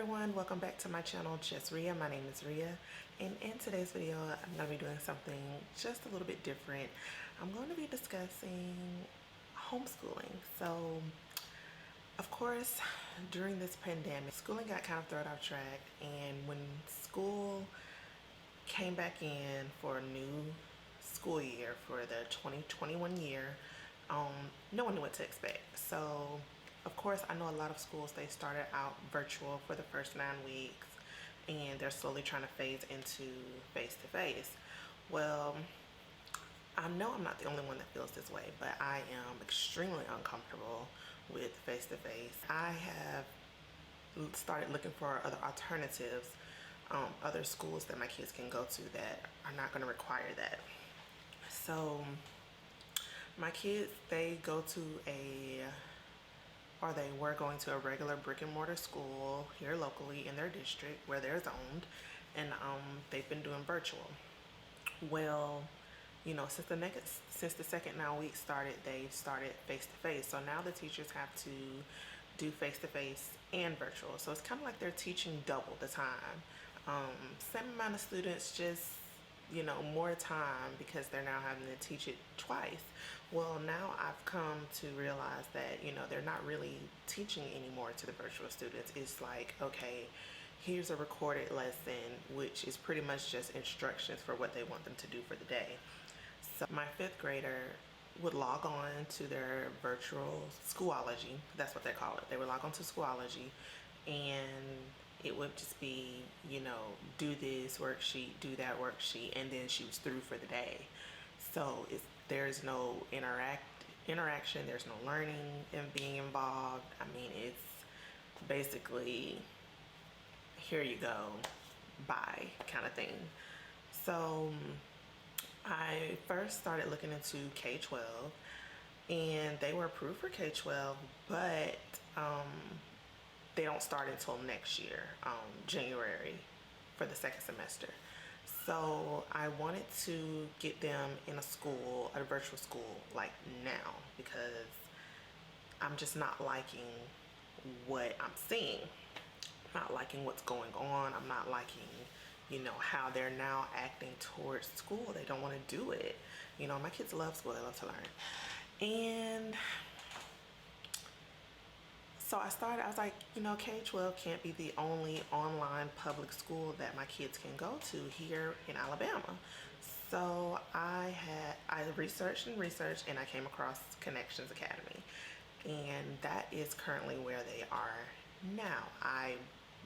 everyone, welcome back to my channel, Just Ria. My name is Ria, and in today's video I'm going to be doing something just a little bit different. I'm going to be discussing homeschooling. So of course, during this pandemic, schooling got kind of thrown off track, and when school came back in for a new school year for the 2021 year, no one knew what to expect. So of course, I know a lot of schools, they started out virtual for the first 9 weeks, and they're slowly trying to phase into face-to-face. Well, I know I'm not the only one that feels this way, but I am extremely uncomfortable with face-to-face. I have started looking for other alternatives, other schools that my kids can go to that are not going to require that. So my kids, they go to they were going to a regular brick and mortar school here locally in their district where they're zoned, and they've been doing virtual. Well, you know, since the second 9 weeks started, they've started face-to-face. So now the teachers have to do face-to-face and virtual. So it's kind of like they're teaching double the time. Same amount of students, just, you know, more time because they're now having to teach it twice. Well, now I've come to realize that, you know, they're not really teaching anymore to the virtual students. It's like, okay, here's a recorded lesson, which is pretty much just instructions for what they want them to do for the day. So my 5th grader would log on to their virtual Schoology. That's what they call it. They would log on to Schoology, and it would just be, you know, do this worksheet, do that worksheet, and then she was through for the day. So there's no interaction, there's no learning and being involved. I mean, it's basically, here you go, bye kind of thing. So I first started looking into K-12, and they were approved for K-12, but they don't start until next year, January, for the 2nd semester. So I wanted to get them in a virtual school, like now, because I'm just not liking what I'm seeing. Not liking what's going on. I'm not liking, you know, how they're now acting towards school. They don't want to do it. You know, my kids love school. They love to learn. And so I was like, you know, K-12 can't be the only online public school that my kids can go to here in Alabama. So I researched and I came across Connections Academy, and that is currently where they are now.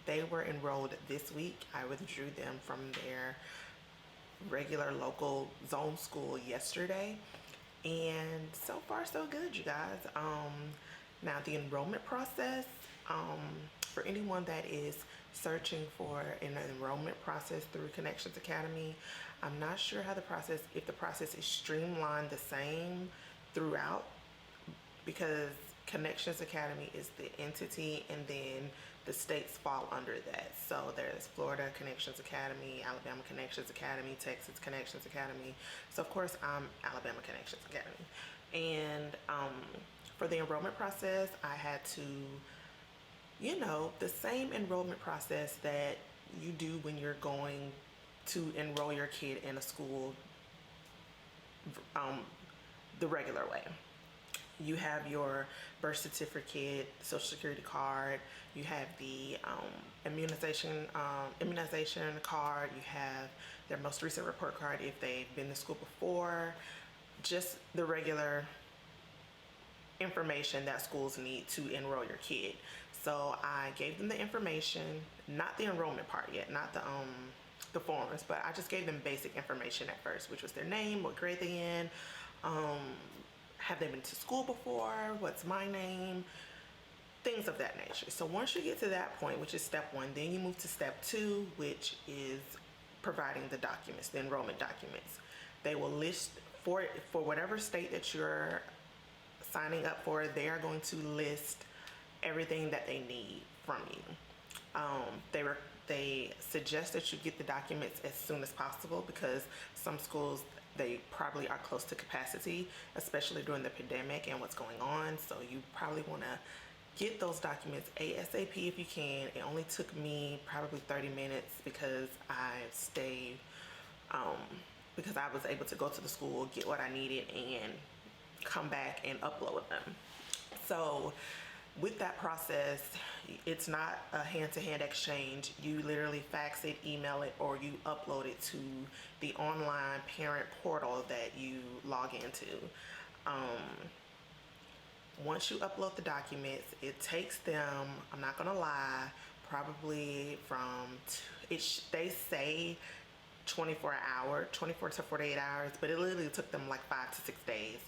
They were enrolled this week. I withdrew them from their regular local zone school yesterday, and so far so good, you guys. Now the enrollment process, for anyone that is searching for an enrollment process through Connections Academy, I'm not sure if the process is streamlined the same throughout, because Connections Academy is the entity, and then the states fall under that. So there's Florida Connections Academy, Alabama Connections Academy, Texas Connections Academy. So of course I'm Alabama Connections Academy. And for the enrollment process, I had to, you know, the same enrollment process that you do when you're going to enroll your kid in a school, the regular way. You have your birth certificate, social security card, you have the immunization card, you have their most recent report card if they've been to school before, just the regular information that schools need to enroll your kid. So I gave them the information, not the enrollment part yet, not the forms, but I just gave them basic information at first, which was their name, what grade they in, have they been to school before, what's my name, things of that nature. So once you get to that point, which is step 1, then you move to step 2, which is providing the documents, the enrollment documents. They will list for whatever state that you're signing up for, they are going to list everything that they need from you. They suggest that you get the documents as soon as possible, because some schools, they probably are close to capacity, especially during the pandemic and what's going on. So you probably want to get those documents ASAP if you can. It only took me probably 30 minutes because um, because I was able to go to the school, get what I needed, and come back and upload them. So with that process, it's not a hand-to-hand exchange. You literally fax it, email it, or you upload it to the online parent portal that you log into. Once you upload the documents, it takes them, I'm not gonna lie, probably they say 24 to 48 hours, but it literally took them like 5 to 6 days.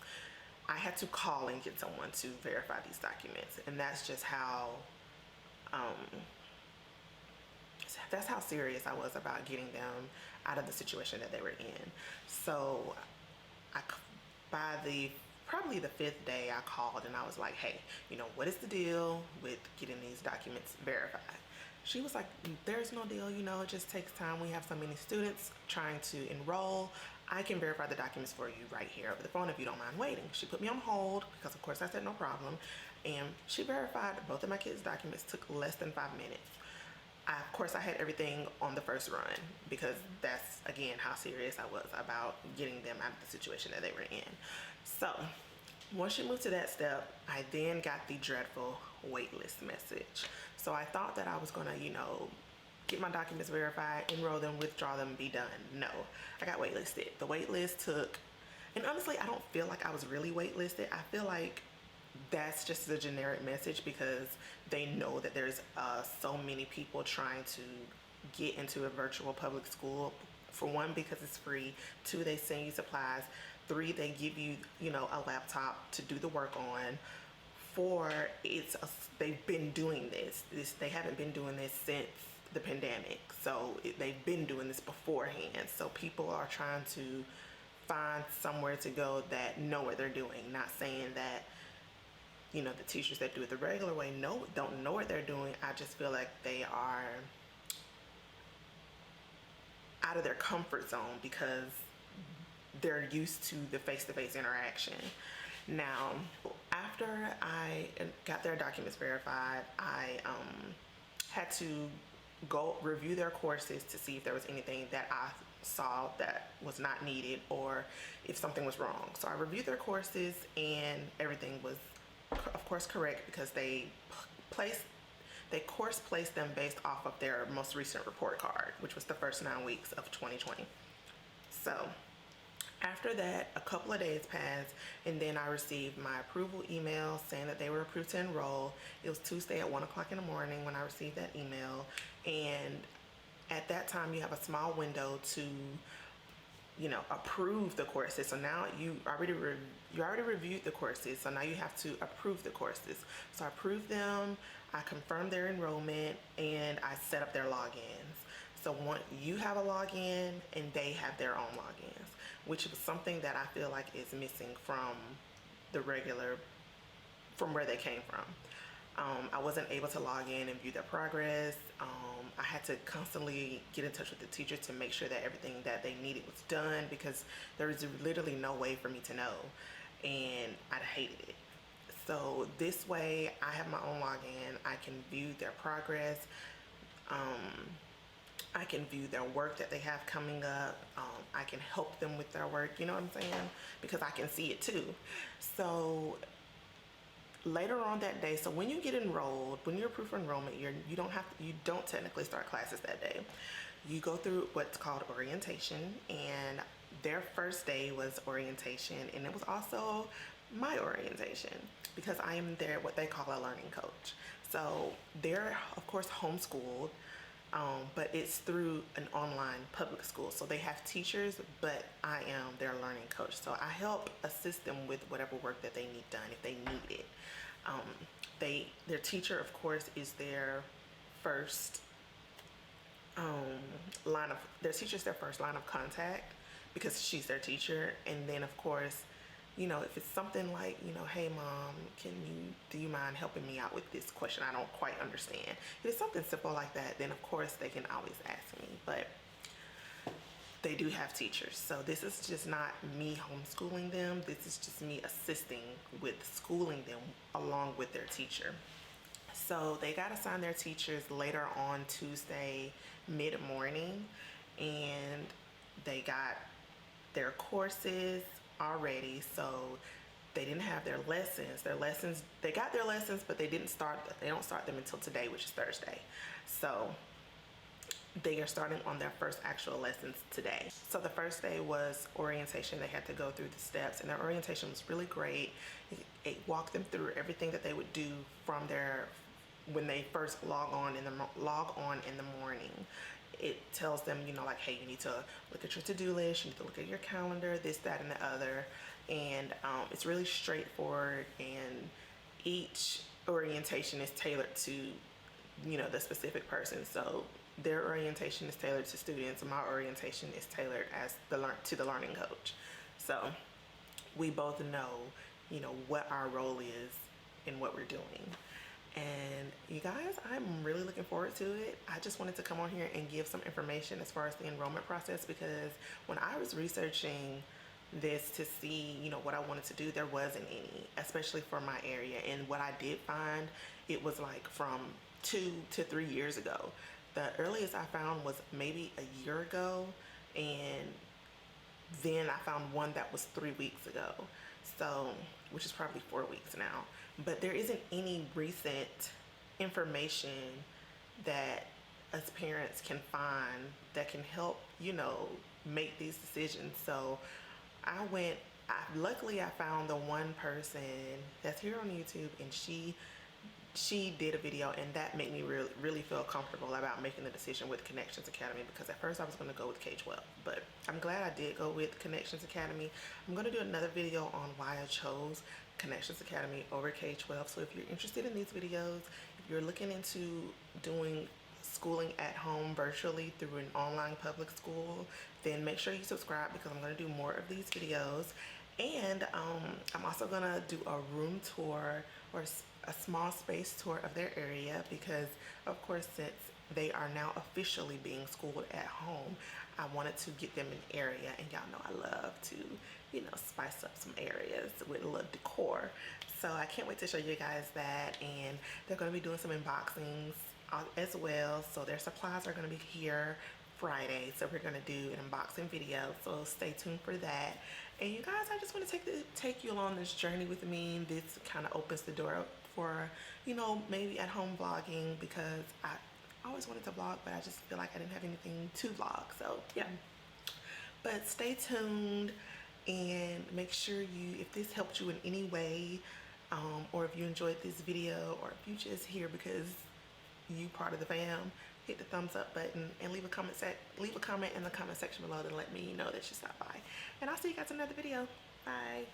I had to call and get someone to verify these documents, and um, that's how serious I was about getting them out of the situation that they were in. So I, by probably the 5th day, I called and I was like, hey, what is the deal with getting these documents verified? She was like, there's no deal, it just takes time. We have so many students trying to enroll. I can verify the documents for you right here over the phone if you don't mind waiting. She put me on hold because of course I said no problem. And she verified both of my kids' documents, took less than 5 minutes. Of course I had everything on the first run because that's, again, how serious I was about getting them out of the situation that they were in. So once you move to that step, I then got the dreadful waitlist message. So I thought that I was gonna, get my documents verified, enroll them, withdraw them, be done. No, I got waitlisted. The waitlist took, and honestly, I don't feel like I was really waitlisted. I feel like that's just a generic message because they know that there's so many people trying to get into a virtual public school. For one, because it's free. 2, they send you supplies. 3, they give you, a laptop to do the work on. 4, they've been doing this. They haven't been doing this since the pandemic. So they've been doing this beforehand. So people are trying to find somewhere to go that know what they're doing. Not saying that, the teachers that do it the regular way don't know what they're doing. I just feel like they are out of their comfort zone because they're used to the face-to-face interaction. Now, after I got their documents verified, I had to go review their courses to see if there was anything that I saw that was not needed or if something was wrong. So I reviewed their courses and everything was, of course, correct because they course placed them based off of their most recent report card, which was the first 9 weeks of 2020. So after that, a couple of days passed, and then I received my approval email saying that they were approved to enroll. It was Tuesday at 1 o'clock in the morning when I received that email, and at that time you have a small window to approve the courses. So now you already reviewed the courses, so now you have to approve the courses. So I approved them, I confirmed their enrollment, and I set up their logins. So you have a login and they have their own logins, which was something that I feel like is missing from where they came from. I wasn't able to log in and view their progress. I had to constantly get in touch with the teacher to make sure that everything that they needed was done because there was literally no way for me to know, and I hated it. So this way, I have my own login. I can view their progress. I can view their work that they have coming up. I can help them with their work, you know what I'm saying? Because I can see it too. So later on that day, so when you get enrolled, when you're approved for enrollment, you don't technically start classes that day. You go through what's called orientation, and their first day was orientation, and it was also my orientation because I am what they call a learning coach. So they're, of course, homeschooled, but it's through an online public school. So they have teachers, but I am their learning coach. So I help assist them with whatever work that they need done if they need it. Their teacher, of course, is their first their teacher's their first line of contact because she's their teacher. And then, of course, if it's something like, hey mom, do you mind helping me out with this question? I don't quite understand. If it's something simple like that, then of course they can always ask me, but they do have teachers. So this is just not me homeschooling them. This is just me assisting with schooling them along with their teacher. So they got assigned their teachers later on Tuesday mid-morning, and they got their courses already. So they didn't have their lessons. They got their lessons, but they don't start them until today, which is Thursday. So they are starting on their first actual lessons today. So the first day was orientation. They had to go through the steps, and their orientation was really great. It walked them through everything that they would do from when they first log on in the morning. It tells them, like, hey, you need to look at your to-do list, you need to look at your calendar, this, that, and the other. And it's really straightforward, and each orientation is tailored to, the specific person. So their orientation is tailored to students, and my orientation is tailored to the learning coach. So we both know, what our role is and what we're doing. And you guys, I'm really looking forward to it. I just wanted to come on here and give some information as far as the enrollment process, because when I was researching this to see, what I wanted to do, there wasn't any, especially for my area. And what I did find, it was like from 2 to 3 years ago. The earliest I found was maybe a year ago, and then I found one that was 3 weeks ago. So, which is probably 4 weeks now. But there isn't any recent information that us parents can find that can help, make these decisions. So luckily I found the one person that's here on YouTube, and she did a video, and that made me really feel comfortable about making the decision with Connections Academy, because at first I was going to go with K-12, but I'm glad I did go with Connections Academy. I'm going to do another video on why I chose Connections Academy over K-12. So if you're interested in these videos, if you're looking into doing schooling at home virtually through an online public school, then make sure you subscribe, because I'm going to do more of these videos. And I'm also going to do a room tour, or a small space tour of their area, because of course, since they are now officially being schooled at home, I wanted to get them an area, and y'all know I love to, spice up some areas with a little decor. So I can't wait to show you guys that, and they're going to be doing some unboxings as well. So their supplies are going to be here Friday, so we're going to do an unboxing video, so stay tuned for that. And you guys, I just want to take you along this journey with me. This kind of opens the door up for, maybe at home vlogging, because I always wanted to vlog, but I just feel like I didn't have anything to vlog. So yeah, but stay tuned, and make sure if this helped you in any way, or if you enjoyed this video, or if you just here because you part of the fam, hit the thumbs up button, and leave a comment in the comment section below to let me know that you stopped by. And I'll see you guys in another video. Bye.